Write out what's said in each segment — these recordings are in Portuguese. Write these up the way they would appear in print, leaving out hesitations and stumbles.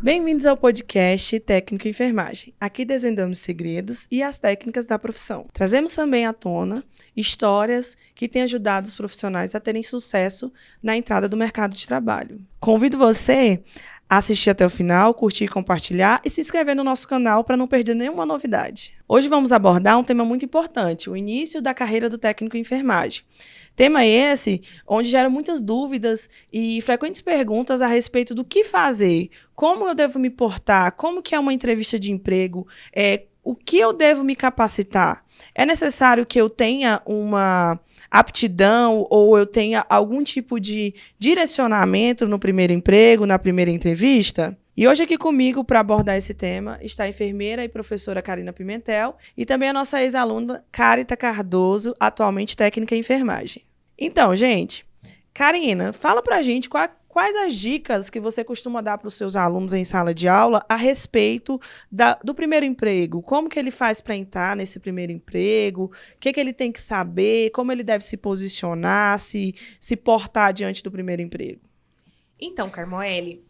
Bem-vindos ao podcast Técnico em Enfermagem. Aqui desvendamos segredos e as técnicas da profissão. Trazemos também à tona histórias que têm ajudado os profissionais a terem sucesso na entrada do mercado de trabalho. Convido você a assistir até o final, curtir, compartilhar e se inscrever no nosso canal para não perder nenhuma novidade. Hoje vamos abordar um tema muito importante, o início da carreira do técnico em enfermagem. Tema esse onde gera muitas dúvidas e frequentes perguntas a respeito do que fazer, como eu devo me portar, como que é uma entrevista de emprego, o que eu devo me capacitar. É necessário que eu tenha uma aptidão ou eu tenha algum tipo de direcionamento no primeiro emprego, na primeira entrevista? E hoje aqui comigo para abordar esse tema está a enfermeira e professora Karina Pimentel e também a nossa ex-aluna Carita Cardoso, atualmente técnica em enfermagem. Então, gente, Karina, fala pra gente quais as dicas que você costuma dar para os seus alunos em sala de aula a respeito do primeiro emprego. Como que ele faz para entrar nesse primeiro emprego? O que ele tem que saber? Como ele deve se posicionar, se portar diante do primeiro emprego? Então, Carmoeli,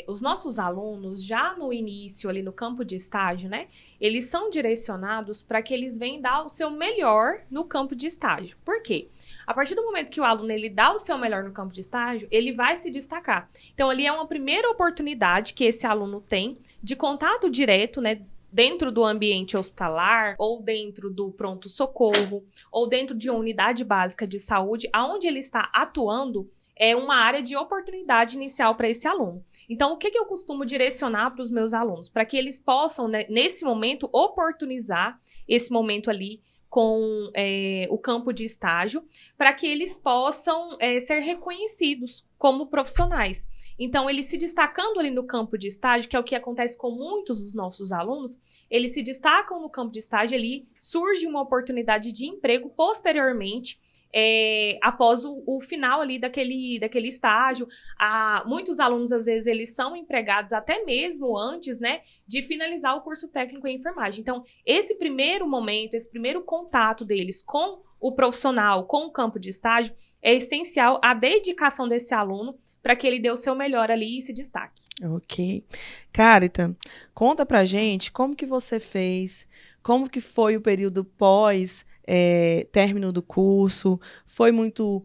os nossos alunos, já no início, ali no campo de estágio, né, eles são direcionados para que eles venham dar o seu melhor no campo de estágio. Por quê? A partir do momento que o aluno ele dá o seu melhor no campo de estágio, ele vai se destacar. Então, ali é uma primeira oportunidade que esse aluno tem de contato direto, né, dentro do ambiente hospitalar, ou dentro do pronto-socorro, ou dentro de uma unidade básica de saúde, aonde ele está atuando, é uma área de oportunidade inicial para esse aluno. Então, o que eu costumo direcionar para os meus alunos? Para que eles possam, né, nesse momento, oportunizar esse momento ali com o campo de estágio, para que eles possam ser reconhecidos como profissionais. Então, eles se destacando ali no campo de estágio, que é o que acontece com muitos dos nossos alunos, eles se destacam no campo de estágio, ali surge uma oportunidade de emprego posteriormente, após o final ali daquele estágio. Muitos alunos, às vezes, eles são empregados até mesmo antes, né, de finalizar o curso técnico em enfermagem. Então, esse primeiro momento, esse primeiro contato deles com o profissional, com o campo de estágio, é essencial a dedicação desse aluno para que ele dê o seu melhor ali e se destaque. Ok. Carita, conta pra gente como que você fez, como que foi o período pós término do curso, foi muito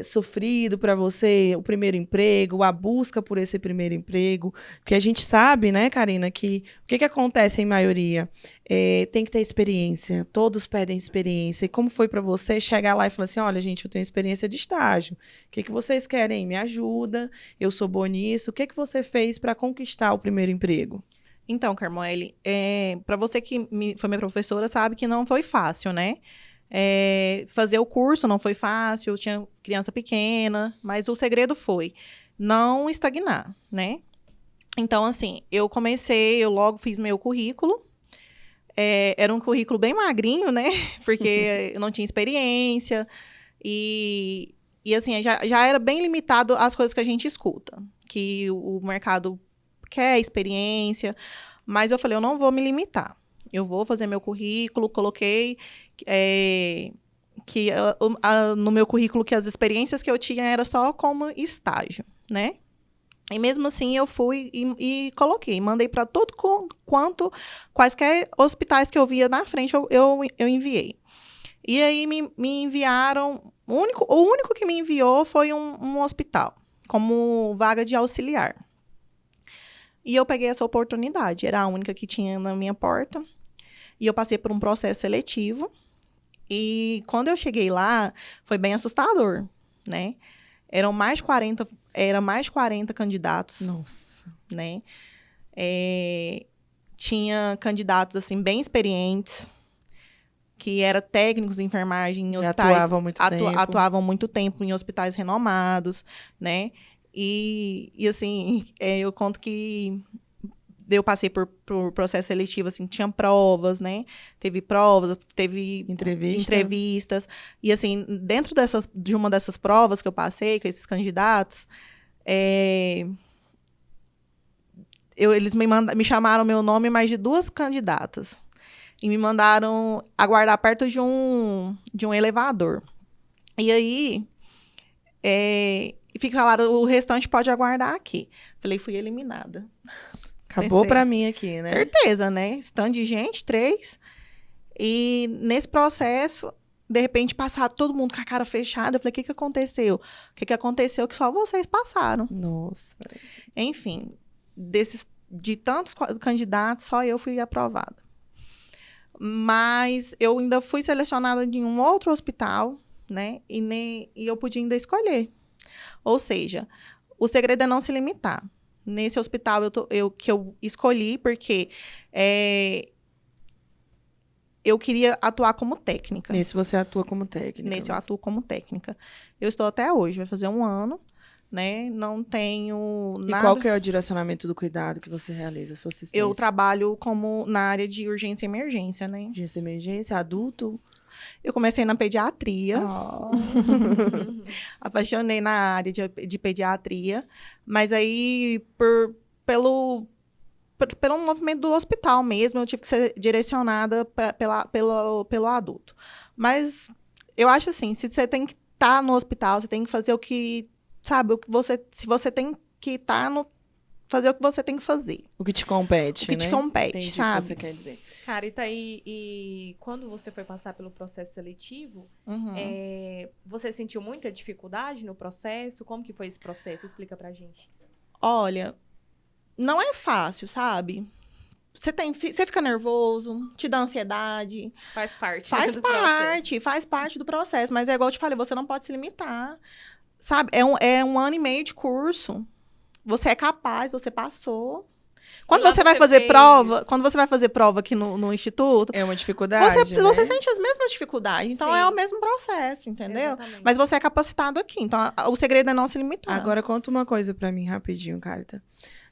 sofrido para você o primeiro emprego, a busca por esse primeiro emprego, porque a gente sabe, né, Karina, que o que acontece em maioria? Tem que ter experiência, todos pedem experiência, e como foi para você chegar lá e falar assim, olha, gente, eu tenho experiência de estágio, o que vocês querem? Me ajuda, eu sou boa nisso, o que você fez para conquistar o primeiro emprego? Então, Carmoeli, para você que foi minha professora, sabe que não foi fácil, né? Fazer o curso não foi fácil, eu tinha criança pequena, mas o segredo foi não estagnar, né? Então, assim, eu logo fiz meu currículo, era um currículo bem magrinho, né? Porque eu não tinha experiência, e assim, já era bem limitado às coisas que a gente escuta, que o mercado quer experiência, mas eu falei, eu não vou me limitar. Eu vou fazer meu currículo, coloquei no meu currículo que as experiências que eu tinha era só como estágio, né? E mesmo assim eu fui e coloquei, mandei para todo quanto, quaisquer hospitais que eu via na frente, eu enviei. E aí me enviaram, o único que me enviou foi um hospital, como vaga de auxiliar. E eu peguei essa oportunidade, era a única que tinha na minha porta. E eu passei por um processo seletivo. E quando eu cheguei lá, foi bem assustador, né? Eram mais de 40 candidatos. Nossa. Né? Tinha candidatos, assim, bem experientes, que eram técnicos de enfermagem em hospitais. Atuavam muito tempo em hospitais renomados, né? E assim, eu conto que eu passei por processo seletivo, assim, tinha provas, né? Teve provas, teve entrevistas. E, assim, dentro de uma dessas provas que eu passei com esses candidatos, eles me chamaram meu nome mais de 2 candidatas. E me mandaram aguardar perto de um elevador. E aí, fica claro, o restante pode aguardar aqui. Falei, fui eliminada. Acabou Pensei. pra mim aqui, né? Certeza, né? Stand de gente, 3. E nesse processo, de repente, passaram todo mundo com a cara fechada. Eu falei, o que que aconteceu? O que que aconteceu que só vocês passaram? Nossa. Enfim, de tantos candidatos, só eu fui aprovada. Mas eu ainda fui selecionada em um outro hospital, né? E eu podia ainda escolher. Ou seja, o segredo é não se limitar. Nesse hospital que eu escolhi, porque eu queria atuar como técnica. Nesse você atua como técnica. Nesse eu atuo como técnica. Eu estou até hoje, vai fazer 1 ano, né? Não tenho E nada. qual que é o direcionamento do cuidado que você realiza, a sua assistência? Eu trabalho na área de urgência e emergência, né? Urgência e emergência, adulto? Eu comecei na pediatria. Ah. Apaixonei na área de pediatria, mas aí, pelo movimento do hospital mesmo, eu tive que ser direcionada pelo adulto. Mas eu acho assim, se você tem que estar no hospital, você tem que fazer o que, sabe, se você tem que estar fazer o que você tem que fazer. O que te compete, O que te compete, Entendi sabe? o que você quer dizer. Carita, e quando você foi passar pelo processo seletivo, você sentiu muita dificuldade no processo? Como que foi esse processo? Explica pra gente. Olha, não é fácil, sabe? Você fica nervoso, te dá ansiedade. Faz parte Faz do processo. faz parte do processo. Mas é igual eu te falei, você não pode se limitar. Sabe? É 1 ano e meio de curso. Você é capaz, você passou. Quando lá você vai você fazer fez- prova, quando você vai fazer prova aqui no instituto, É uma dificuldade, você né? sente as mesmas dificuldades. Então, Sim. é o mesmo processo, entendeu? Exatamente. Mas você é capacitado aqui. Então, o segredo é não se limitar. Agora, conta uma coisa pra mim rapidinho, Carita.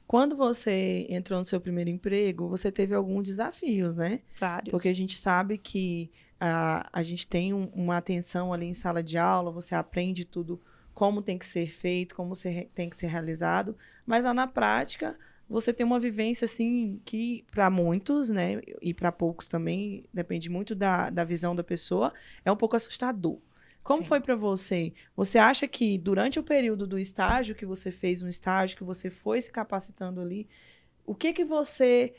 Quando você entrou no seu primeiro emprego, você teve alguns desafios, né? Vários. Porque a gente sabe que a gente tem uma atenção ali em sala de aula, você aprende tudo, como tem que ser feito, como tem que ser realizado, mas lá na prática, você tem uma vivência, assim, que para muitos, né, e para poucos também, depende muito da visão da pessoa, é um pouco assustador. Como Sim. foi para você? Você acha que durante o período do estágio, que você fez um estágio, que você foi se capacitando ali, o que você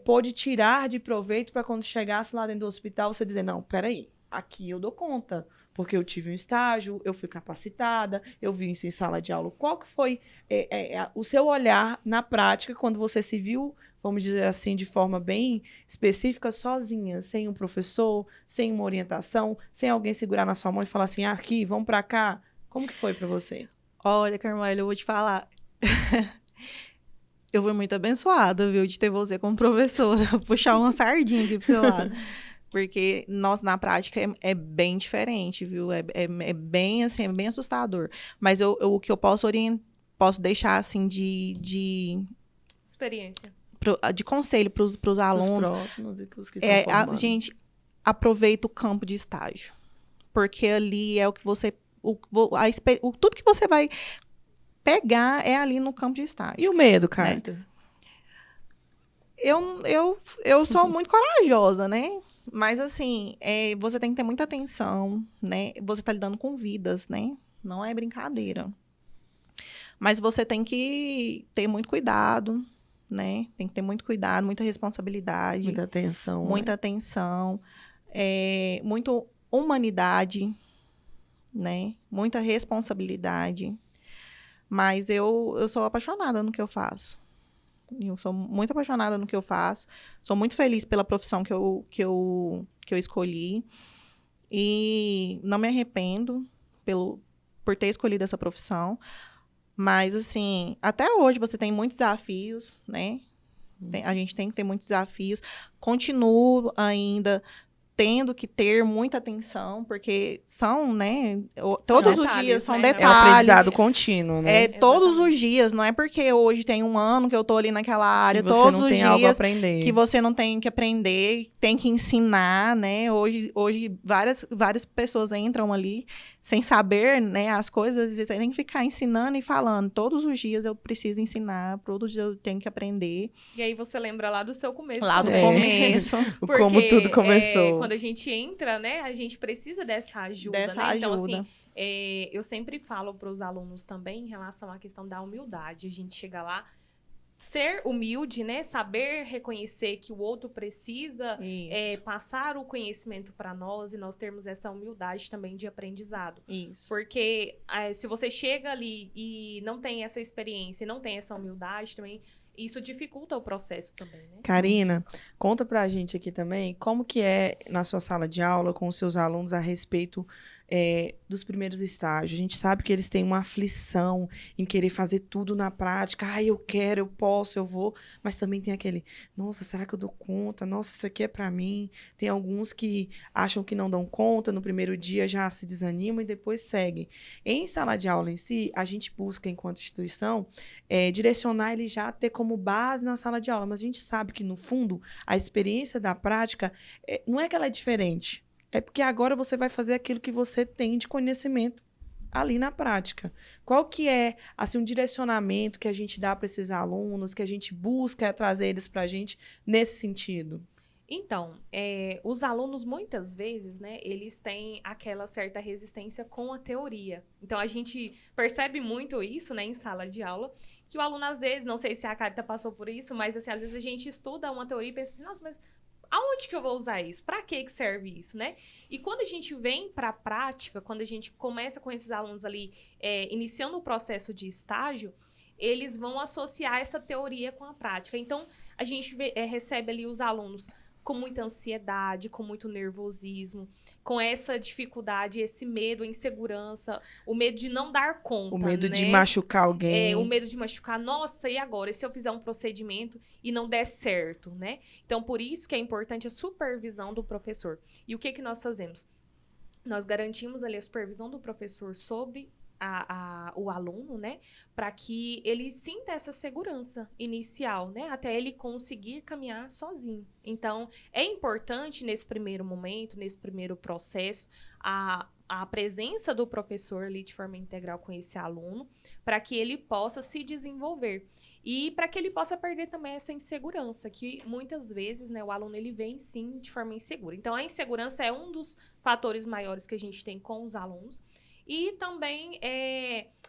pôde tirar de proveito para quando chegasse lá dentro do hospital, você dizer, não, peraí, aqui eu dou conta, porque eu tive um estágio, eu fui capacitada, eu vi isso em sala de aula. Qual que foi o seu olhar na prática quando você se viu, vamos dizer assim, de forma bem específica, sozinha, sem um professor, sem uma orientação, sem alguém segurar na sua mão e falar assim, aqui, vamos para cá? Como que foi para você? Olha, Carmela, eu vou te falar. Eu fui muito abençoada, viu, de ter você como professora. Puxar uma sardinha aqui pro seu lado. Porque, nossa, na prática é bem diferente, viu? É bem, assim, é bem assustador. Mas o que eu posso deixar, assim, de Experiência. conselho pros alunos. Os próximos e pros que estão formando. Gente, aproveita o campo de estágio. Porque ali é o que você... tudo que você vai pegar é ali no campo de estágio. E o medo, Carita? Eu sou muito corajosa, né? Mas, assim, você tem que ter muita atenção, né? Você tá lidando com vidas, né? Não é brincadeira. Mas você tem que ter muito cuidado, né? Tem que ter muito cuidado, muita responsabilidade. Muita atenção. Muita atenção. Muita humanidade, né? Muita responsabilidade. Mas eu sou apaixonada no que eu faço. Eu sou muito apaixonada no que eu faço. Sou muito feliz pela profissão que eu escolhi. E não me arrependo por ter escolhido essa profissão. Mas, assim, até hoje você tem muitos desafios, né? A gente tem que ter muitos desafios. Continuo ainda tendo que ter muita atenção, porque são, né? Todos os detalhes, dias são né? detalhes. É um aprendizado contínuo, né? Todos Exatamente. os dias. Não é porque hoje tem 1 ano que eu tô ali naquela área. Que você Todos não os tem algo a dias aprender. que você não tem que aprender, tem que ensinar, né? Hoje várias pessoas entram ali sem saber, né, as coisas, e você tem que ficar ensinando e falando. Todos os dias eu preciso ensinar, todos os dias eu tenho que aprender. E aí você lembra lá do seu começo Lá do também. começo. Como tudo começou. Quando a gente entra, né, a gente precisa dessa ajuda, Dessa né? Então, ajuda. assim, eu sempre falo para os alunos também em relação à questão da humildade. A gente chega lá ser humilde, né? Saber reconhecer que o outro precisa passar o conhecimento para nós e nós termos essa humildade também de aprendizado. Isso. Porque se você chega ali e não tem essa experiência, não tem essa humildade também, isso dificulta o processo também, né? Karina, conta pra gente aqui também como que é na sua sala de aula com os seus alunos a respeito dos primeiros estágios. A gente sabe que eles têm uma aflição em querer fazer tudo na prática. Eu quero, eu posso, eu vou. Mas também tem aquele, nossa, será que eu dou conta? Nossa, isso aqui é pra mim. Tem alguns que acham que não dão conta, no primeiro dia já se desanimam e depois seguem. Em sala de aula em si, a gente busca, enquanto instituição, direcionar ele já a ter como base na sala de aula. Mas a gente sabe que, no fundo, a experiência da prática não é que ela é diferente. É porque agora você vai fazer aquilo que você tem de conhecimento ali na prática. Qual que é, assim, um direcionamento que a gente dá para esses alunos, que a gente busca trazer eles para a gente nesse sentido? Então, os alunos, muitas vezes, né, eles têm aquela certa resistência com a teoria. Então, a gente percebe muito isso, né, em sala de aula, que o aluno, às vezes, não sei se a Carita passou por isso, mas, assim, às vezes a gente estuda uma teoria e pensa assim, nossa, mas aonde que eu vou usar isso? Para que serve isso, né? E quando a gente vem para a prática, quando a gente começa com esses alunos ali, iniciando o processo de estágio, eles vão associar essa teoria com a prática. Então, a gente recebe ali os alunos com muita ansiedade, com muito nervosismo, com essa dificuldade, esse medo, a insegurança, o medo de não dar conta, o medo, né? de machucar alguém. O medo de machucar. Nossa, e agora? E se eu fizer um procedimento e não der certo, né? Então, por isso que é importante a supervisão do professor. E o que nós fazemos? Nós garantimos ali a supervisão do professor sobre o aluno, né? Para que ele sinta essa segurança inicial, né? Até ele conseguir caminhar sozinho. Então, é importante nesse primeiro momento, nesse primeiro processo, a presença do professor ali de forma integral com esse aluno, para que ele possa se desenvolver. E para que ele possa perder também essa insegurança, que muitas vezes, né, o aluno ele vem sim de forma insegura. Então, a insegurança é um dos fatores maiores que a gente tem com os alunos. E também,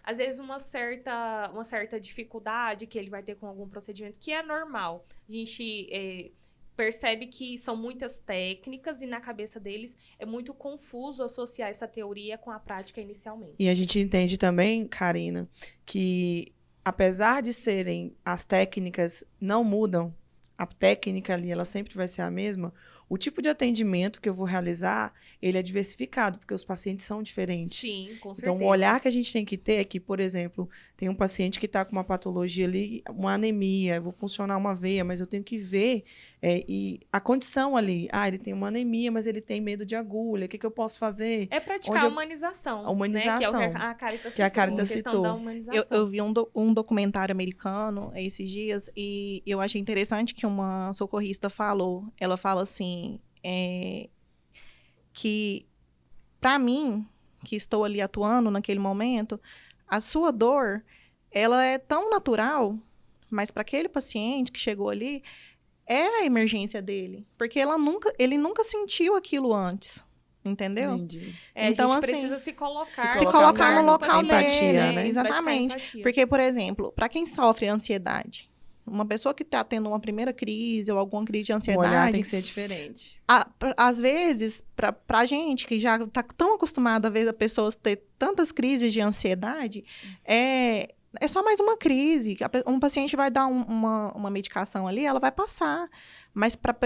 às vezes, uma certa dificuldade que ele vai ter com algum procedimento, que é normal. A gente percebe que são muitas técnicas e na cabeça deles é muito confuso associar essa teoria com a prática inicialmente. E a gente entende também, Karina, que apesar de serem as técnicas não mudam, a técnica ali ela sempre vai ser a mesma, o tipo de atendimento que eu vou realizar, ele é diversificado, porque os pacientes são diferentes. Sim, com certeza. Então, o olhar que a gente tem que ter é que, por exemplo, tem um paciente que está com uma patologia ali, uma anemia, eu vou funcionar uma veia, mas eu tenho que ver e a condição ali. Ele tem uma anemia, mas ele tem medo de agulha, o que eu posso fazer? É praticar a humanização. A humanização. Né? Que é o que a Carita citou. Que a Carita citou. citou. Da humanização. Eu vi um documentário americano esses dias e eu achei interessante que uma socorrista falou. Ela fala assim, que para mim, que estou ali atuando naquele momento, a sua dor, ela é tão natural, mas para aquele paciente que chegou ali, é a emergência dele. Porque ele nunca sentiu aquilo antes. Entendeu? Entendi. Então, a gente assim, precisa se colocar no local empatia, dele. né? Exatamente. Porque, por exemplo, para quem sofre ansiedade, uma pessoa que está tendo uma primeira crise ou alguma crise de O ansiedade, olhar tem que ser diferente. Às vezes, pra gente que já está tão acostumada a ver as pessoas ter tantas crises de ansiedade, é só mais uma crise. Um paciente vai dar uma medicação ali, ela vai passar. Mas para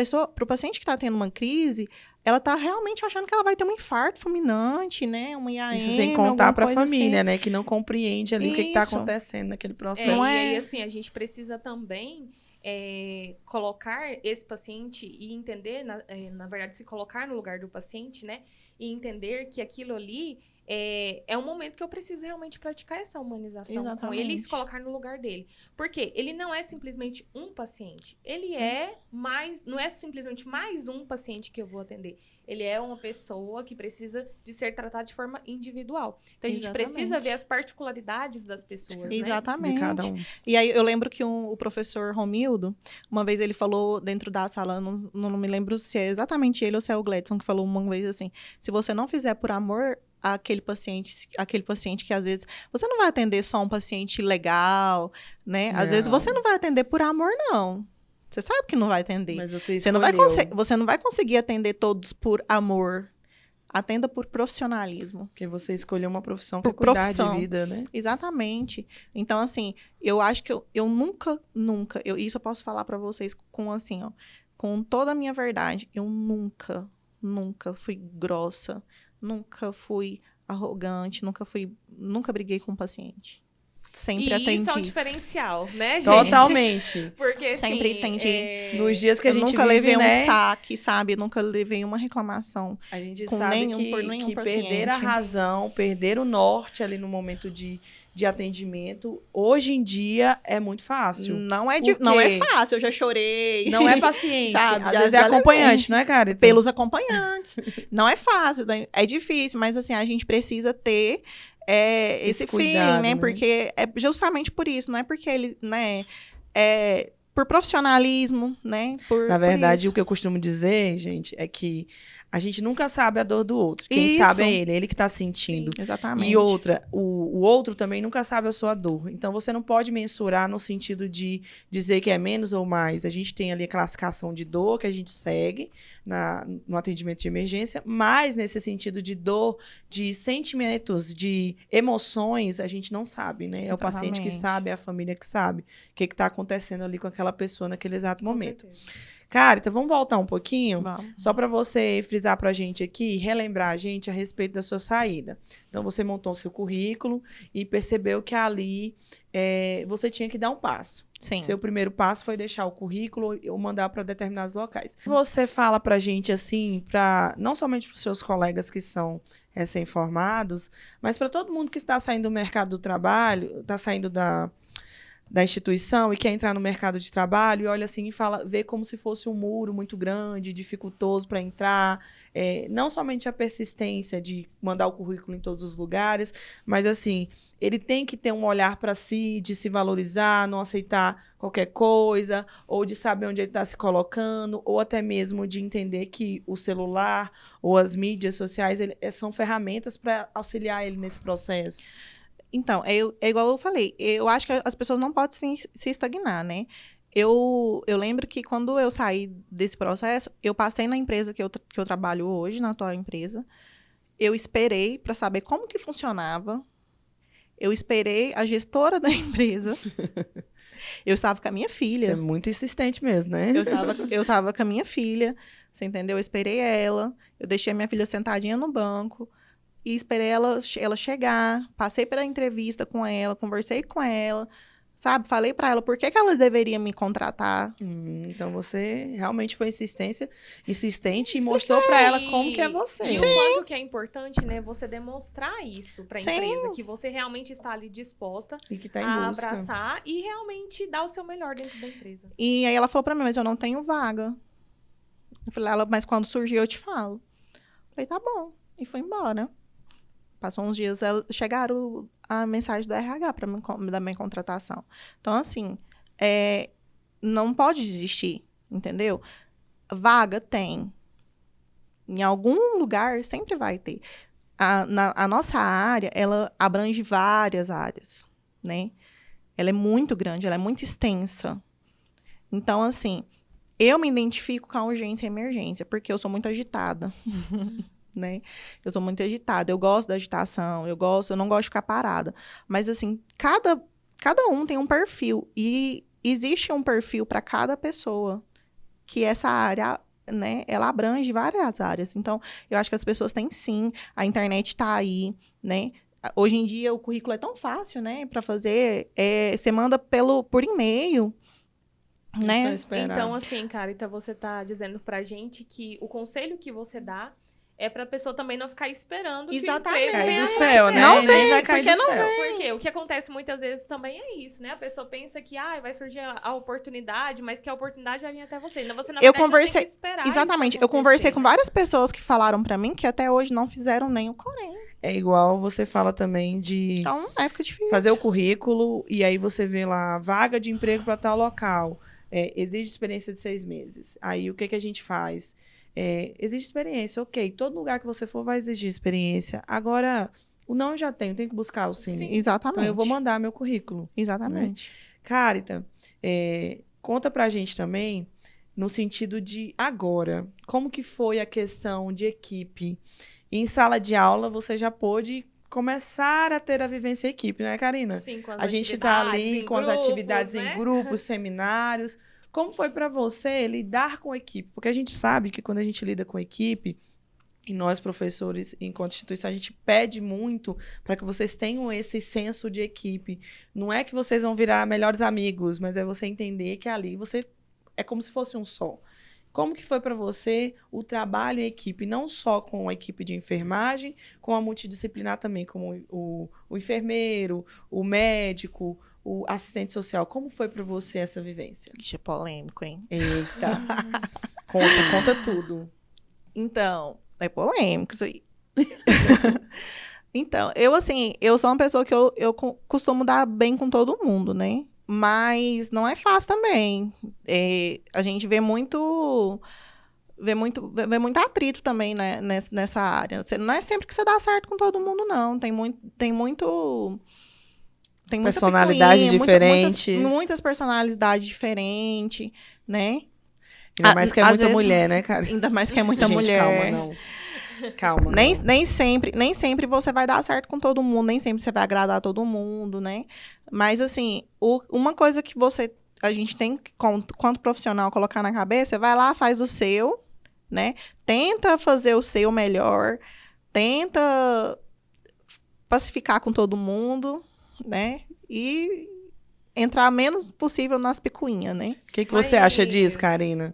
o paciente que está tendo uma crise, ela está realmente achando que ela vai ter um infarto fulminante, né? Uma IAM, Isso sem contar para a família, assim, né? Que não compreende ali o que está acontecendo naquele processo. E aí, assim, a gente precisa também colocar esse paciente e entender, na verdade, se colocar no lugar do paciente, né? E entender que aquilo ali é um momento que eu preciso realmente praticar essa humanização com ele e se colocar no lugar dele. Porque ele não é simplesmente um paciente. Ele não é simplesmente mais um paciente que eu vou atender. Ele é uma pessoa que precisa de ser tratada de forma individual. Então, a gente precisa ver as particularidades das pessoas, Exatamente. Né? De cada um. E aí, eu lembro que o professor Romildo, uma vez ele falou dentro da sala, não me lembro se é exatamente ele ou se é o Gledson, que falou uma vez assim, se você não fizer por amor, aquele paciente que às vezes você não vai atender só um paciente legal, né? Às vezes você não vai atender por amor, não. Você sabe que não vai atender. Mas você Você não vai conseguir atender todos por amor. Atenda por profissionalismo. Porque você escolheu uma profissão que é Por cuidar profissão. de vida, né? Exatamente. Então, assim, eu acho que eu nunca, isso eu posso falar pra vocês com, assim, ó, com toda a minha verdade, eu nunca fui grossa, nunca fui arrogante, nunca briguei com o paciente. Sempre atendi. E isso é um diferencial, né, gente? Totalmente. Porque Sempre assim, entendi. Nos dias que a Eu gente nunca vive, levei né? um saque, sabe? Eu nunca levei uma reclamação. A gente com sabe por nenhum que paciente. perder a razão, perder o norte ali no momento de atendimento, hoje em dia é muito fácil. Não é Porque fácil, eu já chorei. não é paciente, Sabe? às Já- vezes é já acompanhante, né, cara? Pelos acompanhantes. Não é fácil, né? É difícil, mas assim, a gente precisa ter esse feeling, cuidado, né? né? Porque é justamente por isso, não é porque ele, né? É por profissionalismo, né? Na verdade, por o que eu costumo dizer, gente, é que a gente nunca sabe a dor do outro. Quem Isso. sabe é ele que tá sentindo. isso. Exatamente. E outra, o outro também nunca sabe a sua dor. Então, você não pode mensurar no sentido de dizer que é menos ou mais. A gente tem ali a classificação de dor que a gente segue no atendimento de emergência, mas nesse sentido de dor, de sentimentos, de emoções, a gente não sabe, né? É o paciente que Exatamente. sabe, é a família que sabe o que está acontecendo ali com aquela pessoa naquele exato Com momento. certeza. Cara, então vamos voltar um pouquinho? Vamos. Só para você frisar para a gente aqui, relembrar a gente a respeito da sua saída. Então, você montou o seu currículo e percebeu que ali você tinha que dar um passo. Sim. Seu primeiro passo foi deixar o currículo ou mandar para determinados locais. Você fala para a gente, assim, não somente para os seus colegas que são recém-formados, mas para todo mundo que está saindo do mercado do trabalho, está saindo da instituição e quer entrar no mercado de trabalho e olha assim e vê como se fosse um muro muito grande, dificultoso para entrar, não somente a persistência de mandar o currículo em todos os lugares, mas assim, ele tem que ter um olhar para si, de se valorizar, não aceitar qualquer coisa, ou de saber onde ele está se colocando, ou até mesmo de entender que o celular ou as mídias sociais são ferramentas para auxiliar ele nesse processo. Então, é igual eu falei, eu acho que as pessoas não podem se estagnar, né? Eu lembro que quando eu saí desse processo, eu passei na empresa que eu trabalho hoje, na atual empresa, eu esperei para saber como que funcionava, eu esperei a gestora da empresa, eu estava com a minha Você é filha, muito insistente mesmo, né? eu estava com a minha filha, você entendeu? Eu esperei ela, eu deixei a minha filha sentadinha no banco, e esperei ela chegar, passei pela entrevista com ela, conversei com ela, sabe? Falei pra ela por que ela deveria me contratar. Então você realmente foi insistente e mostrou pra ela como que é você. E o quanto que é importante, né, você demonstrar isso pra Sim. empresa, que você realmente está ali disposta E que tá em a busca. abraçar e realmente dar o seu melhor dentro da empresa. E aí ela falou pra mim, mas eu não tenho vaga. Eu falei, mas quando surgir eu te falo. Eu falei, tá bom. E foi embora. Passou uns dias, chegaram a mensagem do RH da minha contratação. Então, assim, não pode desistir, entendeu? Vaga tem. Em algum lugar sempre vai ter. A nossa área, ela abrange várias áreas, né? Ela é muito grande, ela é muito extensa. Então, assim, eu me identifico com a urgência e emergência, porque eu sou muito agitada. Né? Eu sou muito agitada, eu gosto da agitação, eu não gosto de ficar parada. Mas, assim, cada um tem um perfil. E existe um perfil para cada pessoa. Que essa área, né, ela abrange várias áreas. Então, eu acho que as pessoas têm sim, a internet está aí, né? Hoje em dia, o currículo é tão fácil, né, para fazer. Você manda por e-mail. Né? Só esperar. Então, assim, Carita, você tá dizendo pra gente que o conselho que você dá é pra pessoa também não ficar esperando Exatamente. que o emprego Cair venha do acontecer. céu, né? Não Nem vai cair porque do não céu. Porque o que acontece muitas vezes também é isso, né? A pessoa pensa que vai surgir a oportunidade, mas que a oportunidade vai vir até você. Então, você, na Eu verdade, conversei- tem que esperar Exatamente. isso Eu conversei acontecer, com né? várias pessoas que falaram pra mim que até hoje não fizeram nem o Corém. É igual você fala também de Então, fica difícil. fazer o currículo e aí você vê lá vaga de emprego para tal local. Exige experiência de 6 meses. Aí o que a gente faz? exige experiência, ok. Todo lugar que você for vai exigir experiência. Agora, o não eu já tenho que buscar o sim. Sim. Exatamente. Então, eu vou mandar meu currículo. Exatamente. Carita, conta pra gente também, no sentido de agora, como que foi a questão de equipe? Em sala de aula, você já pôde começar a ter a vivência em equipe, não é, Karina? Sim, com as A gente está atividades ali em com as grupos, atividades né? em grupos, seminários. Como foi para você lidar com a equipe? Porque a gente sabe que quando a gente lida com a equipe, e nós, professores, enquanto instituição, a gente pede muito para que vocês tenham esse senso de equipe. Não é que vocês vão virar melhores amigos, mas é você entender que ali você é como se fosse um só. Como que foi para você o trabalho em equipe, não só com a equipe de enfermagem, com a multidisciplinar também, como o enfermeiro, o médico, o assistente social? Como foi para você essa vivência? Ixi, é polêmico, hein? Eita, conta tudo. Então, é polêmico isso aí. Então, eu sou uma pessoa que eu costumo dar bem com todo mundo, né? Mas não é fácil também. A gente vê muito atrito também, né, nessa área. Não é sempre que você dá certo com todo mundo, não. Tem muita Personalidades picuinha, diferentes. muitas personalidades diferentes, né? Ainda mais que é Às muita vezes- mulher, né, cara? Ainda mais que é muita Gente, mulher. calma, não. Calma, Nem, não. nem sempre você vai dar certo com todo mundo, nem sempre você vai agradar todo mundo, né? Mas, assim, uma coisa que a gente tem que, quanto profissional, colocar na cabeça, vai lá, faz o seu, né? Tenta fazer o seu melhor, tenta pacificar com todo mundo, né? E entrar menos possível nas picuinhas, né? O que você acha disso, Mas- Karina?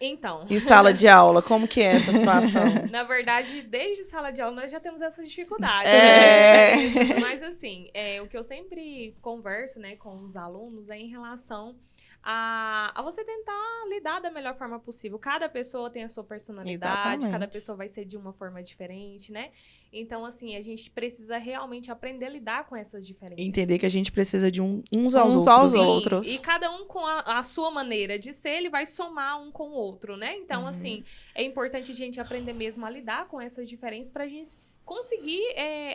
Então, Em sala de aula, como que é essa situação? na verdade, desde sala de aula nós já temos essas dificuldades, É. né? Diferenças. Mas assim, o que eu sempre converso, né, com os alunos é em relação a você tentar lidar da melhor forma possível. Cada pessoa tem a sua personalidade, Exatamente. cada pessoa vai ser de uma forma diferente, né? Então, assim, a gente precisa realmente aprender a lidar com essas diferenças. Entender que a gente precisa de uns aos Uns outros. aos Sim, outros. e cada um com a sua maneira de ser, ele vai somar um com o outro, né? Então, assim, é importante a gente aprender mesmo a lidar com essas diferenças pra gente conseguir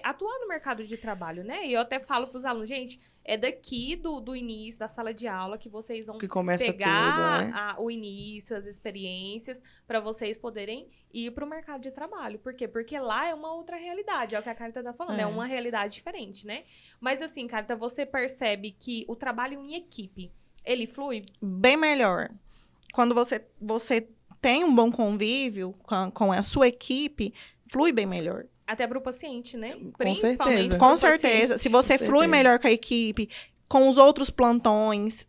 atuar no mercado de trabalho, né? E eu até falo pros alunos, gente, é daqui do início da sala de aula que vocês vão Que começa pegar tudo, né? o início, as experiências, pra vocês poderem ir pro mercado de trabalho. Por quê? Porque lá é uma outra realidade, é o que a Carita tá falando, é uma realidade diferente, né? Mas assim, Carita, você percebe que o trabalho em equipe, ele flui? Bem melhor. Quando você tem um bom convívio com a sua equipe, flui bem melhor. Até pro paciente, né? certeza. pro Com paciente. certeza. Se você Com flui certeza. melhor com a equipe, com os outros plantões,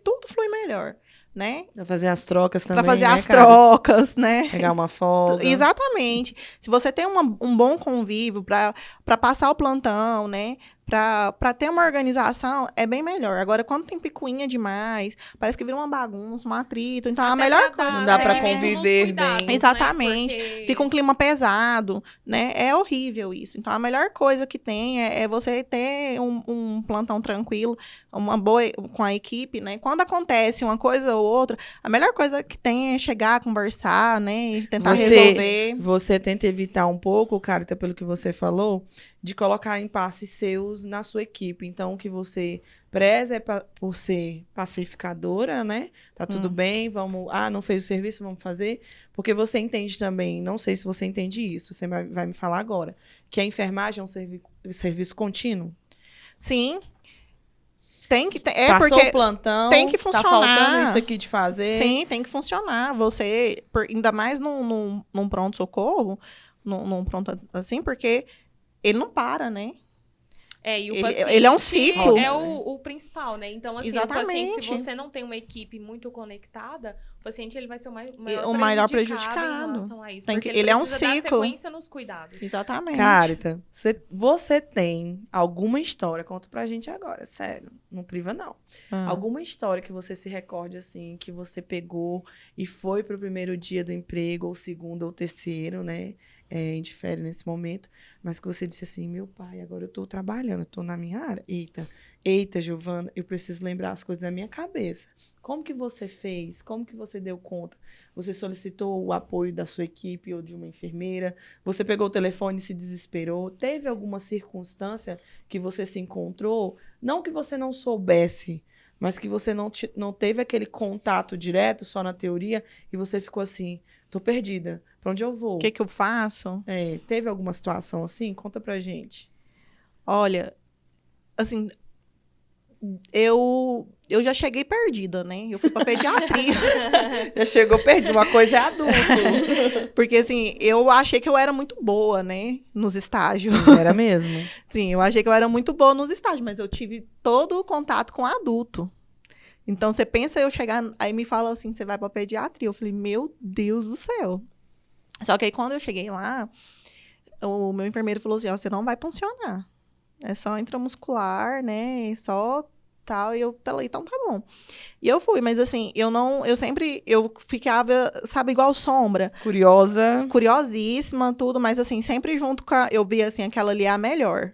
tudo flui melhor, né? Pra fazer as trocas também, Pra fazer né, as cara? trocas, né? Pegar uma folga. Exatamente. Se você tem um bom convívio para passar o plantão, né? Para ter uma organização, é bem melhor. Agora, quando tem picuinha demais, parece que vira uma bagunça, um atrito. Então, a Até melhor pra dar Não dá pra seguimento nos conviver cuidados, bem. Exatamente. Né? Porque... Fica um clima pesado, né? É horrível isso. Então, a melhor coisa que tem é você ter um plantão tranquilo, uma boa com a equipe, né? Quando acontece uma coisa ou outra, a melhor coisa que tem é chegar, conversar, né? E tentar resolver. Você tenta evitar um pouco, cara, até pelo que você falou, de colocar impasses seus na sua equipe. Então, o que você preza é por ser pacificadora, né? Tá tudo bem, vamos... Ah, não fez o serviço, vamos fazer. Porque você entende também, não sei se você entende isso, você vai me falar agora, que a enfermagem é um serviço contínuo. Sim. Tem que ter. Passou porque o plantão, tem que funcionar. tá faltando isso aqui de fazer. Sim, tem que funcionar. Você, ainda mais num pronto-socorro, num pronto assim, porque ele não para, né? E o Ele- paciente ele é um ciclo. é o principal, né? Então, assim, o paciente, se Exatamente. você não tem uma equipe muito conectada, o paciente ele vai ser o O maior prejudicado. em relação a isso. Tem Porque que- ele é um precisa dar ciclo. sequência nos cuidados. Exatamente. Carita, você tem alguma história, conta pra gente agora, sério, não priva não. Ah. Alguma história que você se recorde, assim, que você pegou e foi pro primeiro dia do emprego, ou segundo, ou terceiro, né? Indifere nesse momento, mas que você disse assim, meu pai, agora eu tô trabalhando, eu tô na minha área. Eita, Eita, Giovana, eu preciso lembrar as coisas da minha cabeça. Como que você fez? Como que você deu conta? Você solicitou o apoio da sua equipe ou de uma enfermeira? Você pegou o telefone e se desesperou? Teve alguma circunstância que você se encontrou? Não que você não soubesse, mas que você não teve aquele contato direto, só na teoria, e você ficou assim, tô perdida, pra onde eu vou? O que que eu faço? Teve alguma situação assim? Conta pra gente. Olha, assim, eu já cheguei perdida, né? Eu fui pra pediatria. Já chegou perdido, uma coisa é adulto. Porque, assim, eu achei que eu era muito boa, né? Nos estágios. Era mesmo. Sim, eu achei que eu era muito boa nos estágios, mas eu tive todo o contato com adulto. Então, você pensa eu chegar... Aí me fala assim, você vai pra pediatria. Eu falei, meu Deus do céu. Só que aí, quando eu cheguei lá, o meu enfermeiro falou assim, ó, você não vai funcionar. É só intramuscular, né? É só tal. E eu falei, então tá bom. E eu fui, mas assim, eu ficava, sabe, igual sombra. Curiosa. Curiosíssima, tudo, mas assim, sempre junto com eu via assim, aquela ali é a melhor.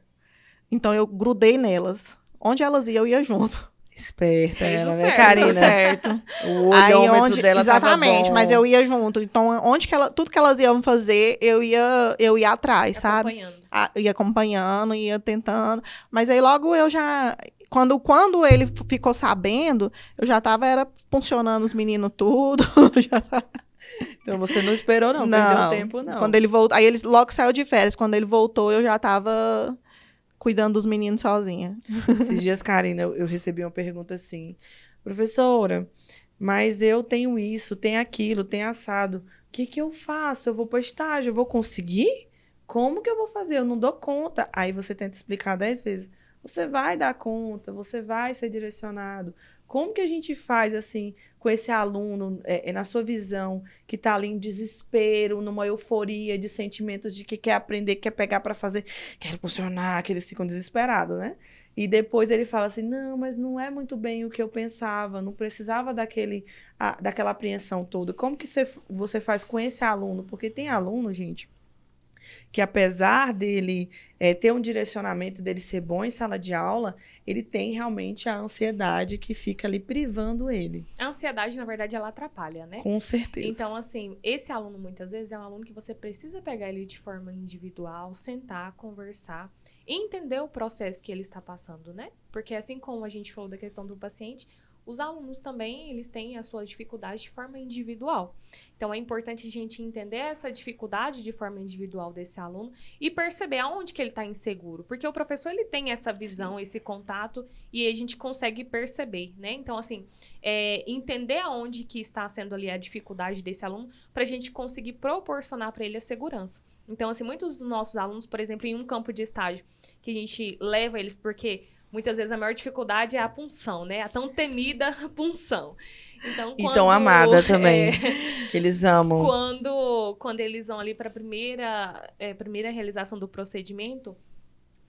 Então eu grudei nelas. Onde elas iam, eu ia junto. Esperta Fez ela, o né, certo. Karina? Tudo certo. O Aí olhômetro dela exatamente, tava bom. mas eu ia junto. Então, tudo que elas iam fazer, eu ia atrás, sabe? Acompanhando. Eu ia acompanhando, ia tentando. Mas aí logo eu já. Quando ele ficou sabendo, eu já tava funcionando os meninos tudo. Já tava... Então você não esperou, não. Perdeu tempo, não. Quando ele voltou. Aí ele logo saiu de férias. Quando ele voltou, eu já tava cuidando dos meninos sozinha. Esses dias, Karina, eu recebi uma pergunta assim: professora, mas eu tenho isso, tenho aquilo, tenho assado. O que que eu faço? Eu vou para estágio, eu vou conseguir? Como que eu vou fazer? Eu não dou conta. Aí você tenta explicar 10 vezes. Você vai dar conta, você vai ser direcionado. Como que a gente faz, assim, com esse aluno, na sua visão, que está ali em desespero, numa euforia de sentimentos de que quer aprender, quer pegar para fazer, quer funcionar, que eles ficam desesperados, né? E depois ele fala assim, não, mas não é muito bem o que eu pensava, não precisava daquela apreensão toda. Como que você faz com esse aluno? Porque tem aluno, gente, que apesar dele ter um direcionamento, dele ser bom em sala de aula, ele tem realmente a ansiedade que fica ali privando ele. A ansiedade, na verdade, ela atrapalha, né? Com certeza. Então, assim, esse aluno, muitas vezes, é um aluno que você precisa pegar ele de forma individual, sentar, conversar e entender o processo que ele está passando, né? Porque assim como a gente falou da questão do paciente, os alunos também, eles têm as suas dificuldades de forma individual. Então, é importante a gente entender essa dificuldade de forma individual desse aluno e perceber aonde que ele está inseguro. Porque o professor, ele tem essa visão, esse contato, e a gente consegue perceber, né? Então, assim, entender aonde que está sendo ali a dificuldade desse aluno para a gente conseguir proporcionar para ele a segurança. Então, assim, muitos dos nossos alunos, por exemplo, em um campo de estágio, que a gente leva eles porque... Muitas vezes a maior dificuldade é a punção, né? A tão temida punção. E tão amada também, que eles amam. Quando eles vão ali para a primeira realização do procedimento,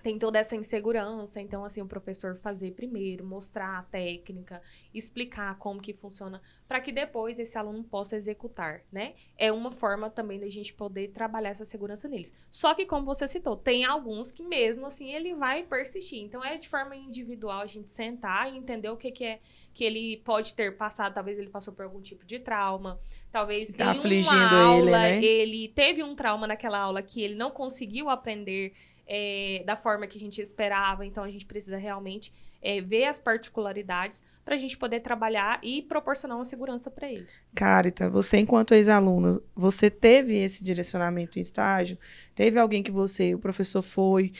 tem toda essa insegurança. Então, assim, o professor fazer primeiro, mostrar a técnica, explicar como que funciona, para que depois esse aluno possa executar, né? É uma forma também da gente poder trabalhar essa segurança neles. Só que, como você citou, tem alguns que mesmo assim ele vai persistir. Então, é de forma individual a gente sentar e entender o que é que ele pode ter passado. Talvez ele passou por algum tipo de trauma. Talvez tá em afligindo uma aula, ele, né? ele teve um trauma naquela aula que ele não conseguiu aprender da forma que a gente esperava. Então, a gente precisa realmente ver as particularidades para a gente poder trabalhar e proporcionar uma segurança para ele. Carita, você enquanto ex-aluna, você teve esse direcionamento em estágio? Teve alguém que o professor foi,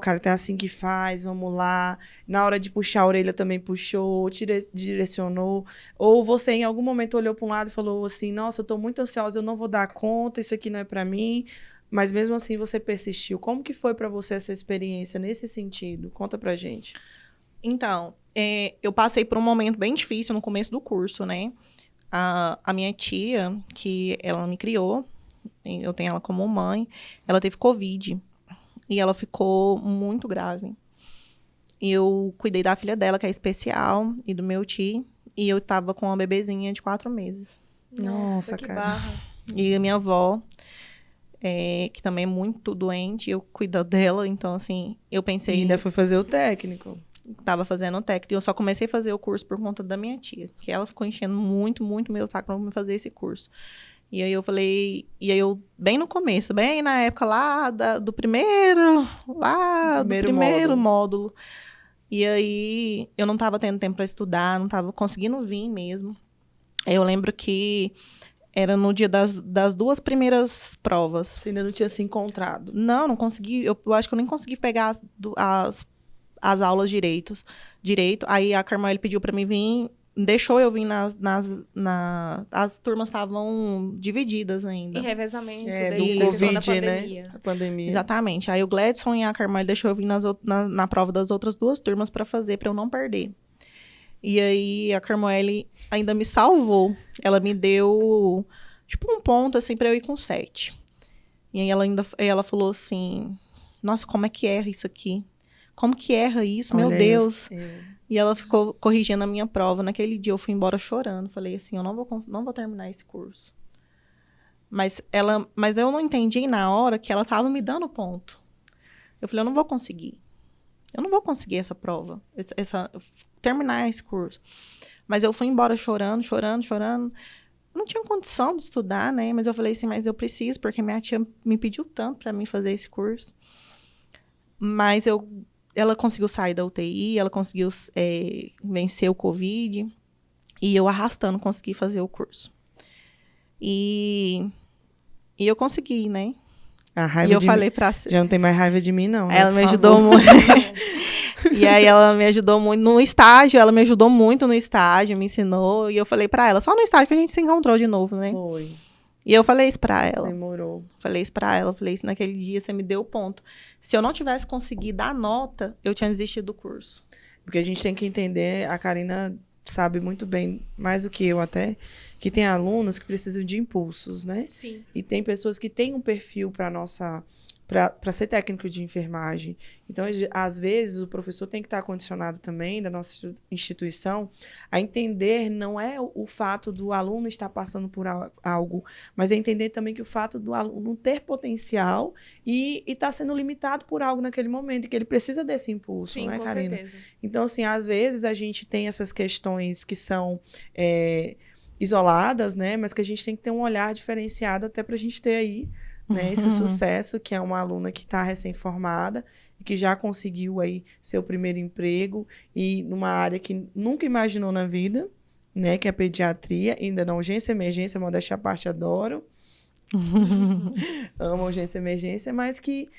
Carita, é assim que faz, vamos lá. Na hora de puxar a orelha também puxou, direcionou. Ou você em algum momento olhou para um lado e falou assim, nossa, eu estou muito ansiosa, eu não vou dar conta, isso aqui não é para mim. Mas mesmo assim você persistiu. Como que foi para você essa experiência nesse sentido? Conta pra gente. Então, eu passei por um momento bem difícil no começo do curso, né? A minha tia, que ela me criou, eu tenho ela como mãe, ela teve Covid. E ela ficou muito grave. E eu cuidei da filha dela, que é especial, e do meu tio. E eu tava com uma bebezinha de 4 meses. Nossa, que cara. barra. E a minha avó... que também é muito doente, eu cuido dela, então, assim, eu pensei... E ainda foi fazer o técnico. Tava fazendo técnico. E eu só comecei a fazer o curso por conta da minha tia. Que ela ficou enchendo muito, muito meu saco pra me fazer esse curso. E aí eu falei... E aí eu, bem no começo, bem na época lá do primeiro módulo. E aí eu não tava tendo tempo pra estudar, não tava conseguindo vir mesmo. Aí eu lembro que era no dia das 2 primeiras provas. Você ainda não tinha se encontrado. Não consegui. Eu acho que eu nem consegui pegar as aulas direito. Aí a Carmoeli pediu pra mim vir, deixou eu vir as turmas estavam divididas ainda. E revezamento do da questão da Covid, pandemia. né? A pandemia. Exatamente. Aí o Gladson e a Carmoeli deixou eu vir na prova das outras 2 turmas pra fazer, pra eu não perder. E aí a Carmoeli ainda me salvou. Ela me deu, tipo, um ponto, assim, pra eu ir com 7. E aí ela falou assim, nossa, como é que erra isso aqui? Como que erra isso? Meu Olha Deus. isso. E ela ficou corrigindo a minha prova. Naquele dia eu fui embora chorando. Falei assim, eu não vou terminar esse curso. Mas eu não entendi na hora que ela tava me dando ponto. Eu falei, eu não vou conseguir. Eu não vou conseguir essa prova. Terminar esse curso. Mas eu fui embora chorando. Não tinha condição de estudar, né? Mas eu falei assim, mas eu preciso, porque minha tia me pediu tanto para mim fazer esse curso. Mas ela conseguiu sair da UTI, ela conseguiu vencer o Covid. E eu arrastando consegui fazer o curso. E eu consegui, né? A raiva e eu falei pra... Já não tem mais raiva de mim, não. Né? Ela me ajudou muito. E aí ela me ajudou muito no estágio, me ensinou. E eu falei pra ela, só no estágio que a gente se encontrou de novo, né? Foi. E eu falei isso pra ela. Demorou. Falei isso pra ela, falei isso naquele dia, você me deu o ponto. Se eu não tivesse conseguido dar nota, eu tinha desistido do curso. Porque a gente tem que entender, a Karina sabe muito bem, mais do que eu até, que tem alunos que precisam de impulsos, né? Sim. E tem pessoas que têm um perfil para ser técnico de enfermagem. Então, às vezes, o professor tem que estar condicionado também, da nossa instituição, a entender não é o fato do aluno estar passando por algo, mas é entender também que o fato do aluno ter potencial e estar sendo limitado por algo naquele momento, e que ele precisa desse impulso, Sim, não é, com Karina? certeza. Então, assim, às vezes a gente tem essas questões que são isoladas, né? Mas que a gente tem que ter um olhar diferenciado até para a gente ter aí, né, esse sucesso, que é uma aluna que está recém-formada e que já conseguiu aí seu primeiro emprego e numa área que nunca imaginou na vida, né, que é a pediatria, ainda na urgência e emergência, modéstia à parte, adoro. Amo urgência e emergência, mas que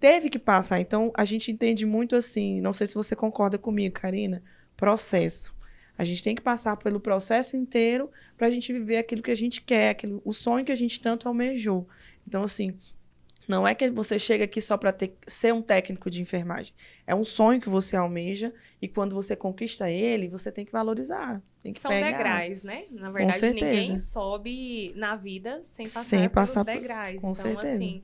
teve que passar. Então, a gente entende muito assim, não sei se você concorda comigo, Karina, processo. A gente tem que passar pelo processo inteiro para a gente viver aquilo que a gente quer, o sonho que a gente tanto almejou. Então, assim, não é que você chega aqui só para ser um técnico de enfermagem. É um sonho que você almeja e quando você conquista ele, você tem que valorizar. Tem que São pegar. degraus, né? Na verdade, ninguém sobe na vida sem passar pelos degraus. Com então, certeza. assim,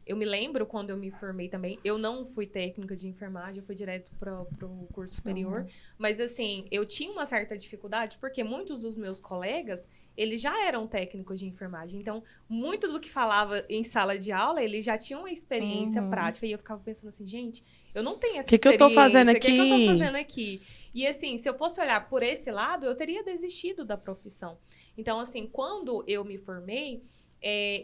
eu me lembro quando eu me formei também, eu não fui técnica de enfermagem, eu fui direto pro curso superior, mas assim, eu tinha uma certa dificuldade, porque muitos dos meus colegas, eles já eram técnicos de enfermagem, então, muito do que falava em sala de aula, eles já tinham uma experiência prática, e eu ficava pensando assim, gente, eu não tenho essa experiência, que eu tô fazendo aqui? O que eu tô fazendo aqui? E assim, se eu fosse olhar por esse lado, eu teria desistido da profissão. Então, assim, quando eu me formei,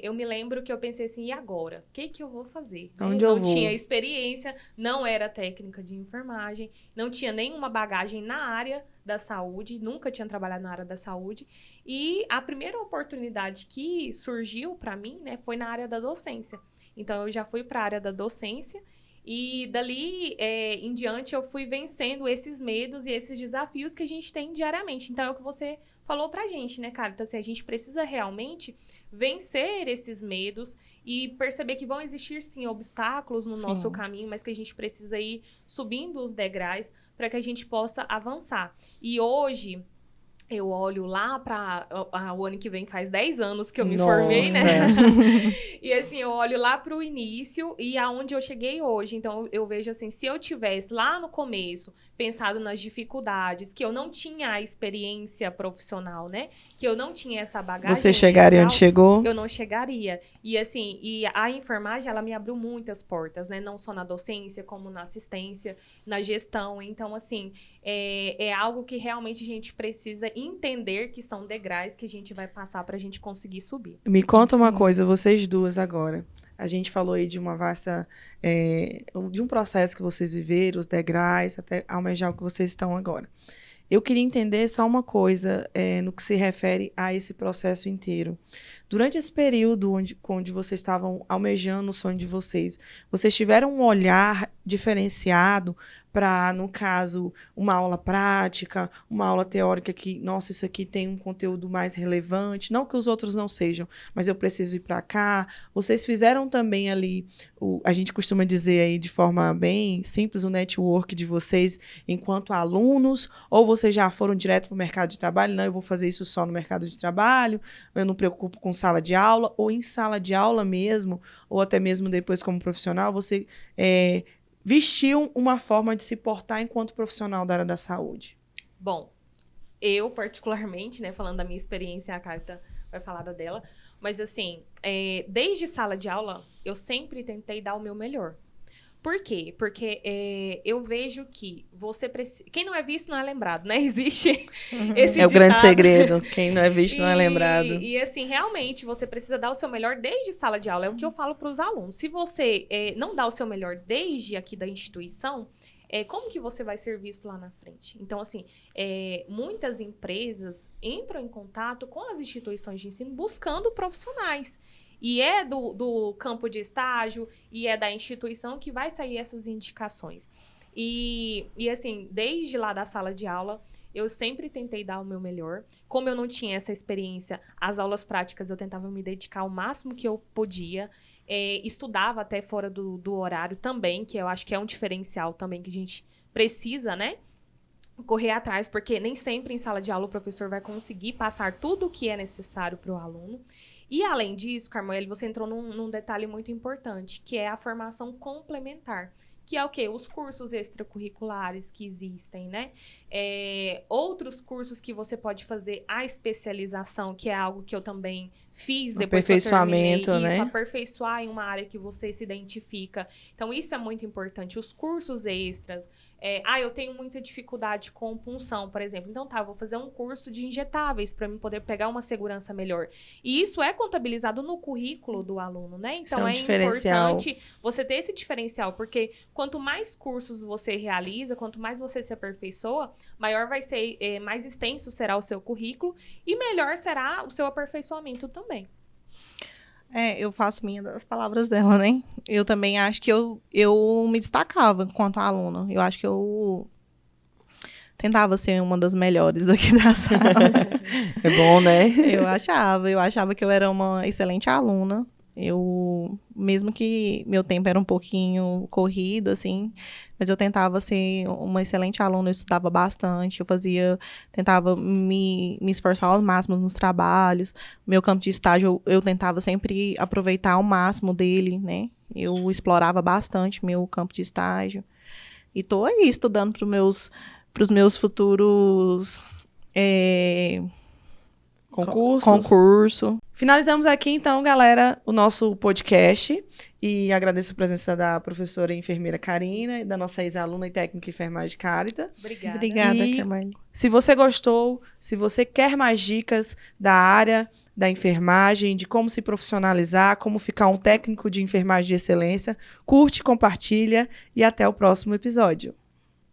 eu me lembro que eu pensei assim, e agora? O que eu vou fazer? Onde eu não vou? tinha experiência, não era técnica de enfermagem, não tinha nenhuma bagagem na área da saúde, nunca tinha trabalhado na área da saúde. E a primeira oportunidade que surgiu para mim, né, foi na área da docência. Então, eu já fui para a área da docência e dali em diante eu fui vencendo esses medos e esses desafios que a gente tem diariamente. Então, é o que você falou pra gente, né, cara? Então, assim, a gente precisa realmente vencer esses medos e perceber que vão existir, sim, obstáculos no nosso caminho, mas que a gente precisa ir subindo os degraus para que a gente possa avançar. E hoje, eu olho lá para o ano que vem faz 10 anos que eu me Nossa. formei, né? E assim, eu olho lá para o início e aonde eu cheguei hoje. Então, eu vejo assim, se eu tivesse lá no começo pensado nas dificuldades, que eu não tinha a experiência profissional, né? Que eu não tinha essa bagagem Você chegaria onde inicial, chegou? eu não chegaria. E assim, e a enfermagem, ela me abriu muitas portas, né? Não só na docência, como na assistência, na gestão. Então, assim, é algo que realmente a gente precisa entender que são degraus que a gente vai passar para a gente conseguir subir. Me conta uma coisa, vocês duas agora. A gente falou aí de uma vasta, de um processo que vocês viveram, os degraus, até almejar o que vocês estão agora. Eu queria entender só uma coisa no que se refere a esse processo inteiro. Durante esse período onde vocês estavam almejando o sonho de vocês tiveram um olhar diferenciado para, no caso, uma aula prática, uma aula teórica que, nossa, isso aqui tem um conteúdo mais relevante, não que os outros não sejam, mas eu preciso ir para cá. Vocês fizeram também ali, a gente costuma dizer aí de forma bem simples, o network de vocês enquanto alunos, ou vocês já foram direto para o mercado de trabalho? Não, eu vou fazer isso só no mercado de trabalho, eu não me preocupo com sala de aula, ou em sala de aula mesmo, ou até mesmo depois como profissional, você vestiu uma forma de se portar enquanto profissional da área da saúde? Bom, eu particularmente, né, falando da minha experiência, a Carta vai falar da dela, mas assim, desde sala de aula, eu sempre tentei dar o meu melhor. Por quê? Porque eu vejo que você precisa... Quem não é visto não é lembrado, né? Existe esse É o grande ditado. segredo. Quem não é visto não é lembrado. E assim, realmente, você precisa dar o seu melhor desde sala de aula. É o que eu falo para os alunos. Se você não dá o seu melhor desde aqui da instituição, como que você vai ser visto lá na frente? Então, assim, muitas empresas entram em contato com as instituições de ensino buscando profissionais. E é do campo de estágio, e é da instituição que vai sair essas indicações. E assim, desde lá da sala de aula, eu sempre tentei dar o meu melhor. Como eu não tinha essa experiência, as aulas práticas eu tentava me dedicar o máximo que eu podia. Estudava até fora do horário também, que eu acho que é um diferencial também que a gente precisa, né? Correr atrás, porque nem sempre em sala de aula o professor vai conseguir passar tudo o que é necessário para o aluno. E, além disso, Carmoeli, você entrou num detalhe muito importante, que é a formação complementar. Que é o quê? Os cursos extracurriculares que existem, né? Outros cursos que você pode fazer, a especialização, que é algo que eu também fiz depois que eu terminei. Aperfeiçoamento, né? Isso, aperfeiçoar em uma área que você se identifica. Então, isso é muito importante. Os cursos extras. Eu tenho muita dificuldade com punção, por exemplo. Então, eu vou fazer um curso de injetáveis para eu poder pegar uma segurança melhor. E isso é contabilizado no currículo do aluno, né? Então, é importante você ter esse diferencial, porque quanto mais cursos você realiza, quanto mais você se aperfeiçoa, maior vai ser, mais extenso será o seu currículo e melhor será o seu aperfeiçoamento também. Eu faço minha das palavras dela, né? Eu também acho que eu me destacava enquanto aluna. Eu acho que eu tentava ser uma das melhores aqui da sala. É bom, né? Eu achava que eu era uma excelente aluna. Mesmo que meu tempo era um pouquinho corrido, assim, mas eu tentava ser uma excelente aluna, eu estudava bastante, tentava me esforçar ao máximo nos trabalhos. Meu campo de estágio, eu tentava sempre aproveitar ao máximo dele, né? Eu explorava bastante meu campo de estágio. E tô aí estudando pros meus futuros concurso. Finalizamos aqui, então, galera, o nosso podcast. E agradeço a presença da professora e enfermeira Karina e da nossa ex-aluna e técnica enfermagem Carita. Obrigada, Carmeli. Se você gostou, se você quer mais dicas da área da enfermagem, de como se profissionalizar, como ficar um técnico de enfermagem de excelência, curte, compartilha e até o próximo episódio.